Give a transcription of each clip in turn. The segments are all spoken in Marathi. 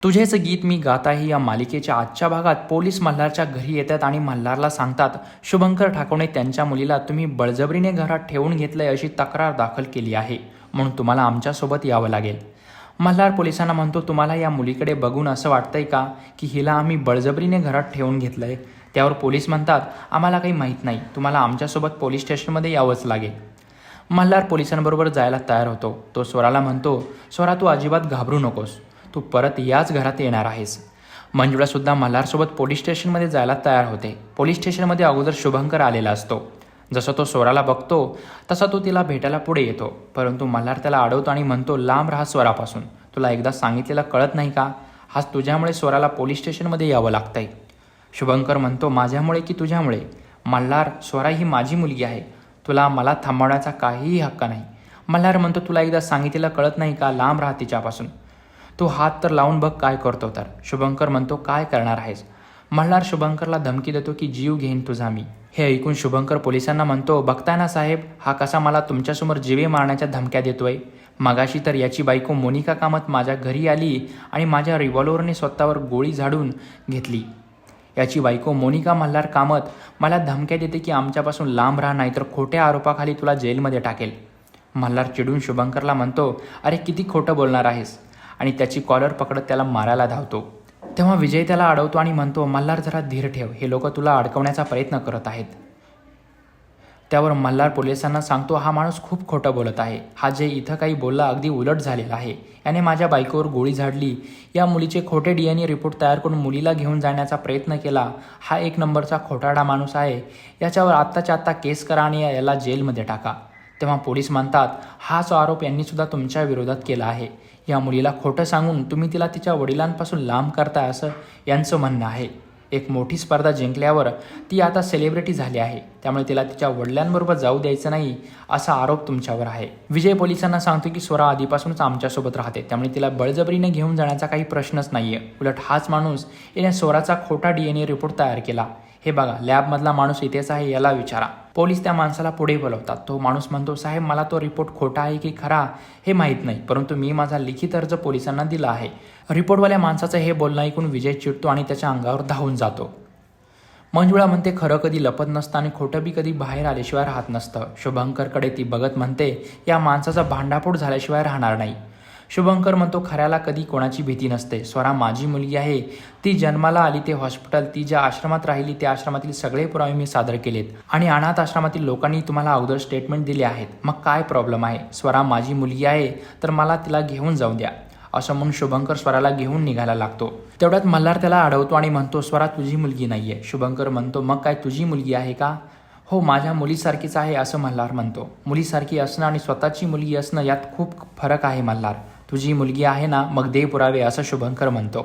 तुझेच गीत मी गात आहे या मालिकेच्या आजच्या भागात पोलीस मल्हारच्या घरी येतात आणि मल्हारला सांगतात शुभंकर ठाकूरने त्यांच्या मुलीला तुम्ही बळजबरीने घरात ठेवून घेतलंय अशी तक्रार दाखल केली आहे, म्हणून तुम्हाला आमच्यासोबत यावं लागेल. मल्हार पोलिसांना म्हणतो, तुम्हाला या मुलीकडे बघून असं वाटतंय का की हिला आम्ही बळजबरीने घरात ठेवून घेतलंय? त्यावर पोलीस म्हणतात, आम्हाला काही माहीत नाही, तुम्हाला आमच्यासोबत पोलीस स्टेशनमध्ये यावंच लागेल. मल्हार पोलिसांबरोबर जायला तयार होतो. तो स्वराला म्हणतो, स्वरा तू अजिबात घाबरू नकोस, तू परत याच घरात येणार आहेस. मंजुळासुद्धा मल्हारसोबत पोलीस स्टेशनमध्ये जायला तयार होते. पोलीस स्टेशनमध्ये अगोदर शुभंकर आलेला असतो. जसं तो स्वराला बघतो तसा तो तिला भेटायला पुढे येतो, परंतु मल्हार त्याला अडवतो आणि म्हणतो, लांब राहा स्वरापासून, तुला एकदा सांगितलेलं कळत नाही का? आज तुझ्यामुळे स्वराला पोलीस स्टेशनमध्ये यावं लागतंय. शुभंकर म्हणतो, माझ्यामुळे की तुझ्यामुळे? मल्हार, स्वरा ही माझी मुलगी आहे, तुला मला थांबवण्याचा काहीही हक्क नाही. मल्हार म्हणतो, तुला एकदा सांगितलेलं कळत नाही का? लांब राहा तिच्यापासून. तो हात तर लावून बघ काय करतो तर. शुभंकर म्हणतो, काय करणार आहेस? मल्हार शुभंकरला धमकी देतो की जीव घेईन तुझा मी. हे ऐकून शुभंकर पोलिसांना म्हणतो, बघताय ना साहेब, हा कसा मला तुमच्यासमोर जीवे मारण्याच्या धमक्या देतोय. मगाशी तर याची बायको मोनिका कामत माझ्या घरी आली आणि माझ्या रिव्हॉल्वरने स्वतःवर गोळी झाडून घेतली. याची बायको मोनिका मल्हार कामत मला धमक्या देते की आमच्यापासून लांब राहा, नाहीतर खोट्या आरोपाखाली तुला जेलमध्ये टाकेल. मल्हार चिडून शुभंकरला म्हणतो, अरे किती खोटं बोलणार आहेस, आणि त्याची कॉलर पकडत त्याला मारायला धावतो. तेव्हा विजय त्याला अडवतो आणि म्हणतो, मल्हार जरा धीर ठेव, हे लोक तुला अडकवण्याचा प्रयत्न करत आहेत. त्यावर मल्हार पोलिसांना सांगतो, हा माणूस खूप खोटं बोलत आहे, हा जे इथं काही बोलला अगदी उलट झालेला आहे. याने माझ्या बायकोवर गोळी झाडली, या मुलीचे खोटे DNA रिपोर्ट तयार करून मुलीला घेऊन जाण्याचा प्रयत्न केला. हा एक नंबरचा खोटारडा माणूस आहे. याच्यावर आत्ताच्या आत्ता केस करा आणि याला जेलमध्ये टाका. तेव्हा पोलीस म्हणतात, हाच आरोप यांनीसुद्धा तुमच्या विरोधात केला आहे. या मुलीला खोटं सांगून तुम्ही तिला तिच्या वडिलांपासून लांब करताय असं यांचं म्हणणं आहे. एक मोठी स्पर्धा जिंकल्यावर ती आता सेलिब्रिटी झाली आहे, त्यामुळे तिला तिच्या वडिलांबरोबर जाऊ द्यायचं नाही असा आरोप तुमच्यावर आहे. विजय पोलिसांना सांगतो की स्वरा आधीपासूनच आमच्यासोबत राहते, त्यामुळे तिला बळजबरीने घेऊन जाण्याचा काही प्रश्नच नाहीये. उलट हाच माणूस याने स्वराचा खोटा DNA रिपोर्ट तयार केला. हे बघा, लॅबमधला माणूस इथेच आहे, याला विचारा. पोलीस त्या माणसाला पुढे बोलवतात. तो माणूस म्हणतो, साहेब मला तो रिपोर्ट खोटा आहे की खरा हे माहीत नाही, परंतु मी माझा लिखित अर्ज पोलिसांना दिला आहे. रिपोर्टवाल्या माणसाचं हे बोलणं ऐकून विजय चिडतो आणि त्याच्या अंगावर धावून जातो. मंजुळा म्हणते, खरं कधी लपत नसतं आणि खोटं बी कधी बाहेर आल्याशिवाय राहत नसतं. शुभंकरकडे ती बघत म्हणते, या माणसाचा भांडाफोड झाल्याशिवाय राहणार नाही. शुभंकर म्हणतो, खऱ्याला कधी कोणाची भीती नसते. स्वरा माझी मुलगी आहे, ती जन्माला आली ते हॉस्पिटल, ती ज्या आश्रमात राहिली त्या आश्रमातील सगळे पुरावे मी सादर केलेत आणि अनाथ आश्रमातील लोकांनी तुम्हाला अगोदर स्टेटमेंट दिले आहेत. मग काय प्रॉब्लेम आहे? स्वरा माझी मुलगी आहे तर मला तिला घेऊन जाऊ द्या, असं म्हणून शुभंकर स्वराला घेऊन निघायला लागतो. तेवढ्यात मल्हार त्याला अडवतो आणि म्हणतो, स्वरा तुझी मुलगी नाहीये. शुभंकर म्हणतो, मग काय तुझी मुलगी आहे का? हो, माझ्या मुलीसारखीच आहे असं मल्हार म्हणतो. मुलीसारखी असणं आणि स्वतःची मुलगी असणं यात खूप फरक आहे मल्हार. तुझी मुलगी आहे ना, मग दे पुरावे असं शुभंकर म्हणतो.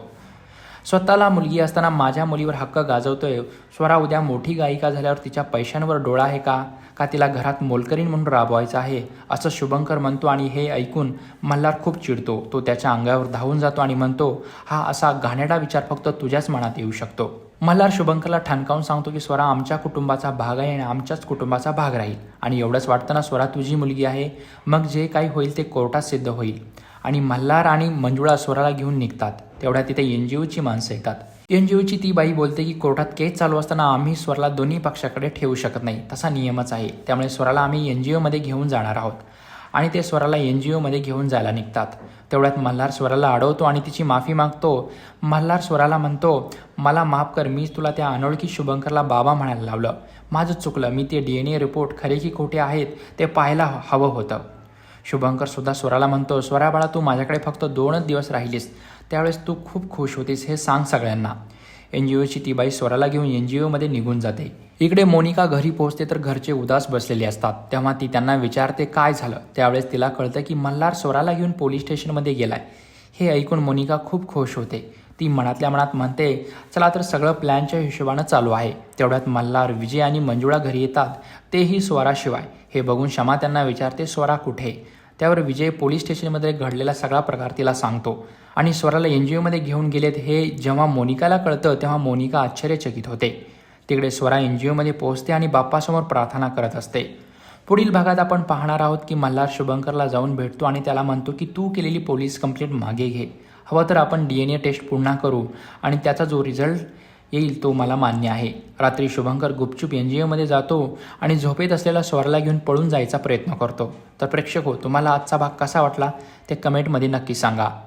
स्वतःला मुलगी असताना माझ्या मुलीवर हक्क गाजवतोय. स्वरा उद्या मोठी गायिका झाल्यावर तिच्या पैशांवर डोळा आहे का तिला घरात मोलकरीण म्हणून राबवायचं आहे असं शुभंकर म्हणतो. आणि हे ऐकून मल्हार खूप चिडतो. तो त्याच्या अंगावर धावून जातो आणि म्हणतो, हा असा घाणेरडा विचार फक्त तुझ्याच मनात येऊ शकतो. मल्हार शुभंकरला ठणकावून सांगतो की स्वरा आमच्या कुटुंबाचा भाग आहे आणि आमच्याच कुटुंबाचा भाग राहील. आणि एवढंच वाटतं ना, स्वरा तुझी मुलगी आहे, मग जे काही होईल ते कोर्टात सिद्ध होईल. आणि मल्हार आणि मंजुळा स्वराला घेऊन निघतात. तेवढ्या तिथे NGOची माणसं येतात. NGOची ती बाई बोलते की कोर्टात केस चालू असताना आम्ही स्वराला दोन्ही पक्षाकडे ठेवू शकत नाही, तसा नियमच आहे, त्यामुळे स्वराला आम्ही NGOमध्ये घेऊन जाणार आहोत. आणि ते स्वराला NGOमध्ये घेऊन जायला निघतात. तेवढ्यात मल्हार स्वराला अडवतो आणि तिची माफी मागतो. मल्हार स्वराला म्हणतो, मला माफ कर, मीच तुला त्या अनोळखी शुभंकरला बाबा म्हणायला लावलं, माझं चुकलं, मी ते DNA रिपोर्ट खरे की खोटे आहेत ते पाहायला हवं होतं. शुभंकर सुद्धा स्वराला म्हणतो, स्वरा बाळा, तू माझ्याकडे फक्त 2च दिवस राहिलीस, त्यावेळेस तू खूप खुश होतीस हे सांग सगळ्यांना. NGOची ती बाई स्वराला घेऊन NGOमध्ये निघून जाते. इकडे मोनिका घरी पोहोचते तर घरचे उदास बसलेले असतात. तेव्हा ती त्यांना विचारते काय झालं. त्यावेळेस तिला कळतं की मल्हार स्वराला घेऊन पोलीस स्टेशनमध्ये गेलाय. हे ऐकून मोनिका खूप खुश होते. ती मनातल्या मनात म्हणते, चला तर सगळं प्लॅनच्या हिशोबानं चालू आहे. तेवढ्यात मल्हार, विजय आणि मंजुळा घरी येतात, तेही स्वराशिवाय. हे बघून क्षमा त्यांना विचारते, स्वरा कुठे? त्यावर विजय पोलीस स्टेशनमध्ये घडलेला सगळा प्रकार तिला सांगतो. आणि स्वराला NGOमध्ये घेऊन गेलेत हे जेव्हा मोनिकाला कळतं तेव्हा मोनिका आश्चर्यचकित होते. तिकडे स्वरा NGOमध्ये पोहोचते आणि बाप्पासमोर प्रार्थना करत असते. पुढील भागात आपण पाहणार आहोत की मल्हार शुभंकरला जाऊन भेटतो आणि त्याला म्हणतो की तू केलेली पोलीस कंप्लेंट मागे घे. हवं तर आपण DNA टेस्ट पुन्हा करू आणि त्याचा जो रिझल्ट येईल तो मला मान्य आहे. रात्री शुभंकर गुपचूप NGOमध्ये जातो आणि झोपेत असलेला स्वरला घेऊन पळून जायचा प्रयत्न करतो. तर प्रेक्षक हो, तुम्हाला आजचा भाग कसा वाटला ते कमेंटमध्ये नक्की सांगा.